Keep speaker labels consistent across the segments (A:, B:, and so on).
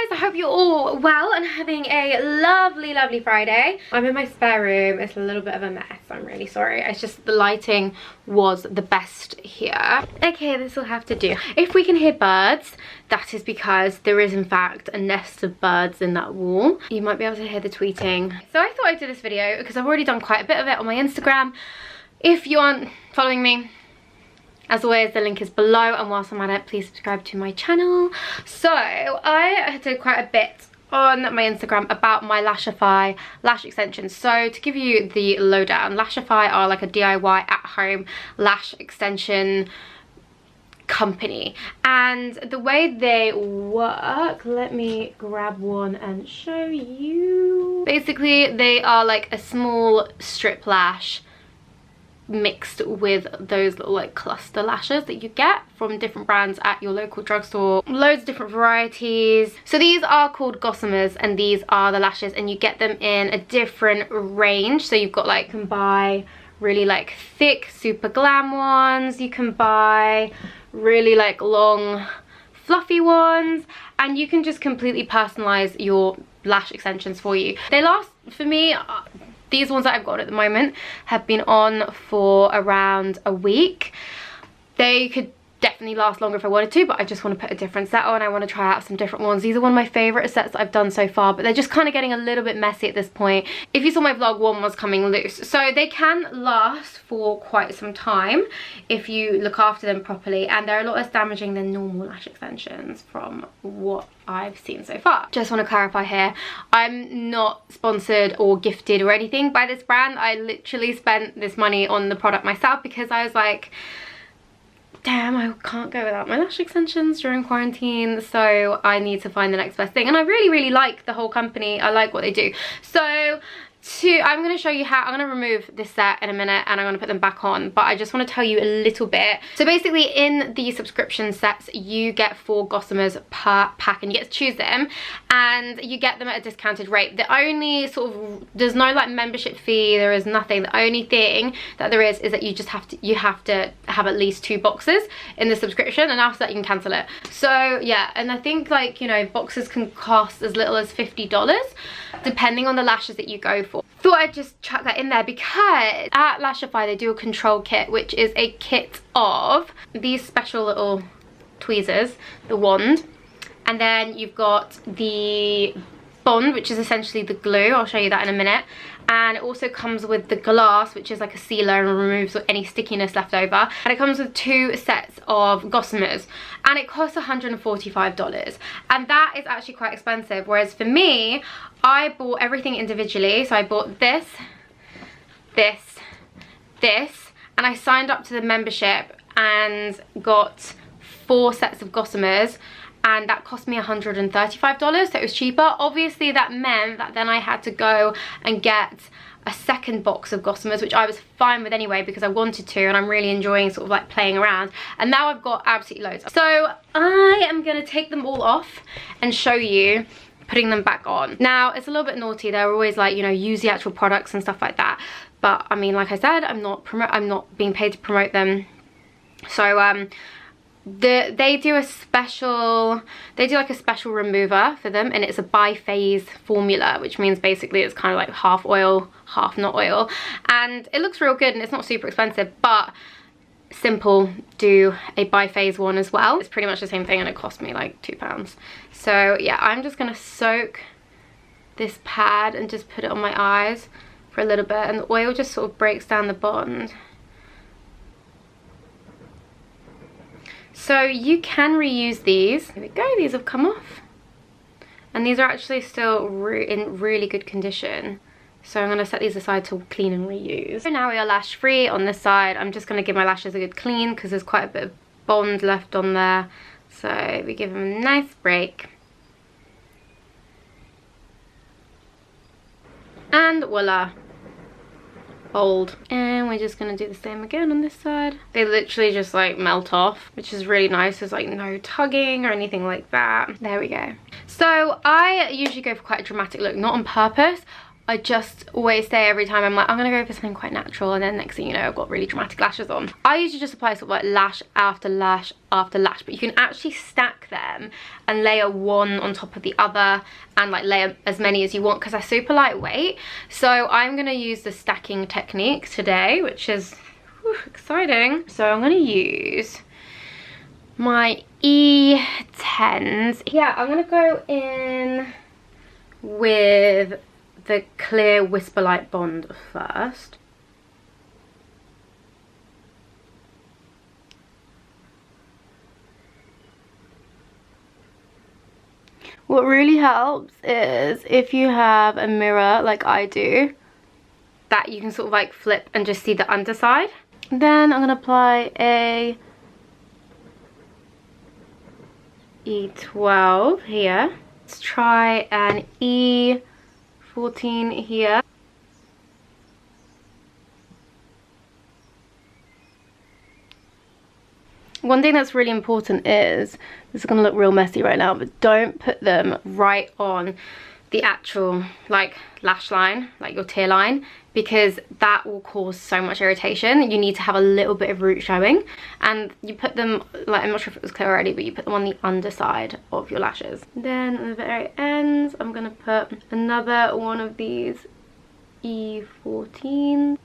A: guys, I hope you're all well and having a lovely Friday. I'm in my spare room. It's a little bit of a mess. I'm really sorry. It's just the lighting was the best here. Okay, this will have to do. If we can hear birds, that is because there is in fact a nest of birds in that wall. You might be able to hear the tweeting. So I thought I'd do this video because I've already done quite a bit of it on my Instagram. If you aren't following me, as always, the link is below, and whilst I'm at it, please subscribe to my channel. So I did quite a bit on my Instagram about my LASHIFY lash extensions. So to give you the lowdown, LASHIFY are like a DIY at-home lash extension company, and the way they work, let me grab one and show you. Basically, they are like a small strip lash mixed with those little like cluster lashes that you get from different brands at your local drugstore. Loads of different varieties. So these are called Gossamers, and these are the lashes, and you get them in a different range. So you've got like, you can buy really like thick super glam ones, you can buy really like long fluffy ones, and you can just completely personalize your lash extensions for you. They last, for me, these ones that I've got at the moment have been on for around a week. They could definitely last longer if I wanted to, but I just want to put a different set on. I want to try out some different ones. These are one of my favourite sets that I've done so far, but they're just kind of getting a little bit messy at this point. If you saw my vlog, one was coming loose. So they can last for quite some time if you look after them properly, and they're a lot less damaging than normal lash extensions from what I've seen so far. Just want to clarify here, I'm not sponsored or gifted or anything by this brand. I literally spent this money on the product myself because I was like, damn, I can't go without my lash extensions during quarantine, so I need to find the next best thing. And I really like the whole company. I like what they do. So I'm going to show you how I'm going to remove this set in a minute, and I'm going to put them back on, but I just want to tell you a little bit. So basically, in the subscription sets, you get 4 Gossamers per pack, and you get to choose them, and you get them at a discounted rate. The only sort of, there's no like membership fee, there is nothing. The only thing that there is that you have to have at least 2 boxes in the subscription, and after that you can cancel it. So yeah, and I think, like, you know, boxes can cost as little as $50 depending on the lashes that you go for. Thought I'd just chuck that in there because at LASHIFY they do a control kit, which is a kit of these special little tweezers, the wand, and then you've got the bond, which is essentially the glue. I'll show you that in a minute. And it also comes with the glass, which is like a sealer and removes any stickiness left over. And it comes with 2 sets of Gossamers, and it costs $145, and that is actually quite expensive. Whereas for me, I bought everything individually. So I bought this, and I signed up to the membership and got 4 sets of Gossamers, and that cost me $135, so it was cheaper. Obviously that meant that then I had to go and get a second box of Gossamers, which I was fine with anyway because I wanted to, and I'm really enjoying sort of like playing around. And now I've got absolutely loads. So I am going to take them all off and show you putting them back on. Now, it's a little bit naughty. They're always like, you know, use the actual products and stuff like that. But I mean, like I said, I'm not being paid to promote them. So they do like a special remover for them, and it's a bi-phase formula, which means basically it's kind of like half oil, half not oil, and it looks real good, and it's not super expensive. But Simple do a bi-phase one as well. It's pretty much the same thing, and it cost me like £2. So yeah, I'm just gonna soak this pad and just put it on my eyes for a little bit, and the oil just sort of breaks down the bond. So you can reuse these. Here we go, these have come off. And these are actually still in really good condition. So I'm going to set these aside to clean and reuse. So now we are lash free on this side. I'm just going to give my lashes a good clean because there's quite a bit of bond left on there. So we give them a nice break. And voila. Hold. And we're just gonna do the same again on this side. They literally just like melt off, which is really nice. There's like no tugging or anything like that. There we go. So I usually go for quite a dramatic look, not on purpose. I just always say every time, I'm like, I'm gonna go for something quite natural, and then next thing you know, I've got really dramatic lashes on. I usually just apply sort of like lash after lash after lash, but you can actually stack them and layer one on top of the other, and like layer as many as you want, because they're super lightweight. So I'm gonna use the stacking technique today, which is exciting. So I'm gonna use my E10s. Yeah, I'm gonna go in with the clear Whisper Light Bond first. What really helps is if you have a mirror like I do, that you can sort of like flip and just see the underside. Then I'm gonna apply a E12 here. Let's try an E14 here. One thing that's really important is, this is going to look real messy right now, but don't put them right on the actual like lash line, like your tear line, because that will cause so much irritation. You need to have a little bit of root showing, and you put them, like, I'm not sure if it was clear already, but you put them on the underside of your lashes. Then at the very ends, I'm going to put another one of these E14s.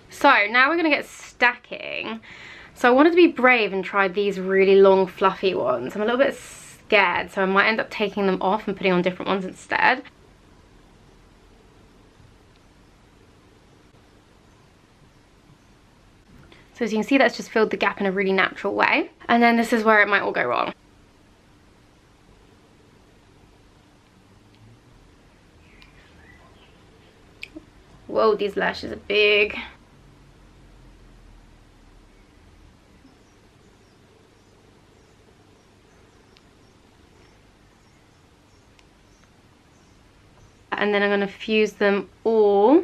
A: So now we're gonna get stacking. So I wanted to be brave and try these really long fluffy ones. I'm a little bit scared, so I might end up taking them off and putting on different ones instead. So as you can see, that's just filled the gap in a really natural way. And then this is where it might all go wrong. Whoa, these lashes are big. And then I'm going to fuse them all.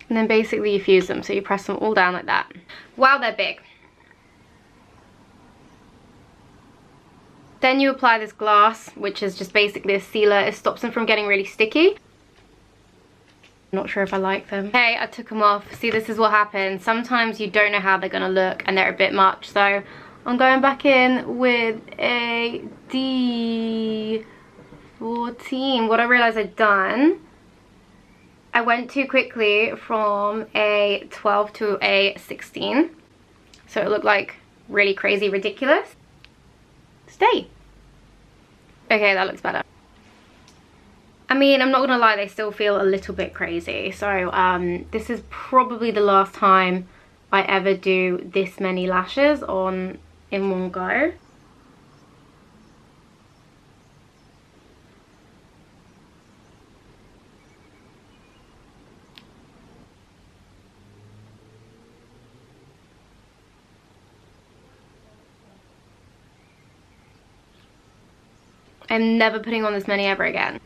A: And then basically you fuse them, so you press them all down like that. Wow, they're big. Then you apply this glass, which is just basically a sealer. It stops them from getting really sticky. I'm not sure if I like them. Okay, I took them off. See, this is what happens. Sometimes you don't know how they're going to look and they're a bit much, so I'm going back in with a D14. What I realised I'd done, I went too quickly from a 12 to a 16. So it looked like really crazy ridiculous. Stay. Okay, that looks better. I mean, I'm not gonna lie, they still feel a little bit crazy. So this is probably the last time I ever do this many lashes on in one go. I'm never putting on this many ever again.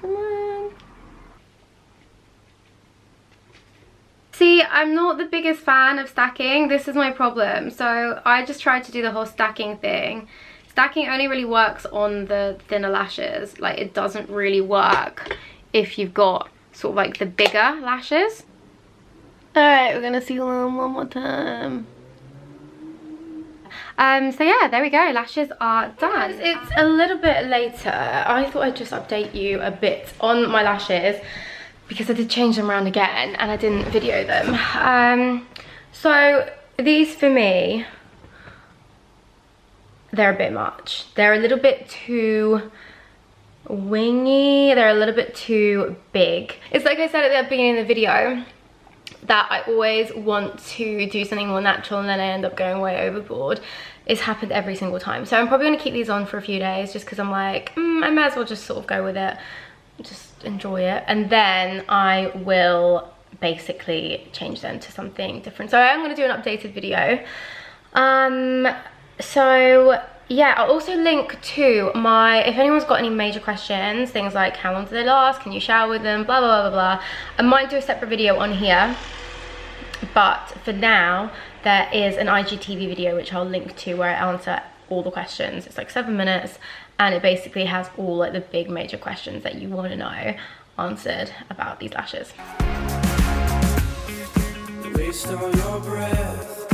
A: Come on. See, I'm not the biggest fan of stacking. This is my problem. So I just tried to do the whole stacking thing. Stacking only really works on the thinner lashes. Like, it doesn't really work if you've got sort of like the bigger lashes. Alright, we're gonna seal them one more time. So yeah, there we go, lashes are done. It's a little bit later. I thought I'd just update you a bit on my lashes because I did change them around again and I didn't video them. So these for me, they're a bit much. They're a little bit too wingy, they're a little bit too big. It's like I said at the beginning of the video, that I always want to do something more natural and then I end up going way overboard. It's happened every single time. So I'm probably going to keep these on for a few days just because I'm like, I may as well just sort of go with it, just enjoy it. And then I will basically change them to something different. So I am going to do an updated video. So yeah, I'll also link to my, if anyone's got any major questions, things like how long do they last, can you shower with them, blah blah blah blah blah, I might do a separate video on here, but for now there is an IGTV video which I'll link to where I answer all the questions. It's like 7 minutes, and it basically has all like the big major questions that you want to know answered about these lashes.
B: Waste all your breath,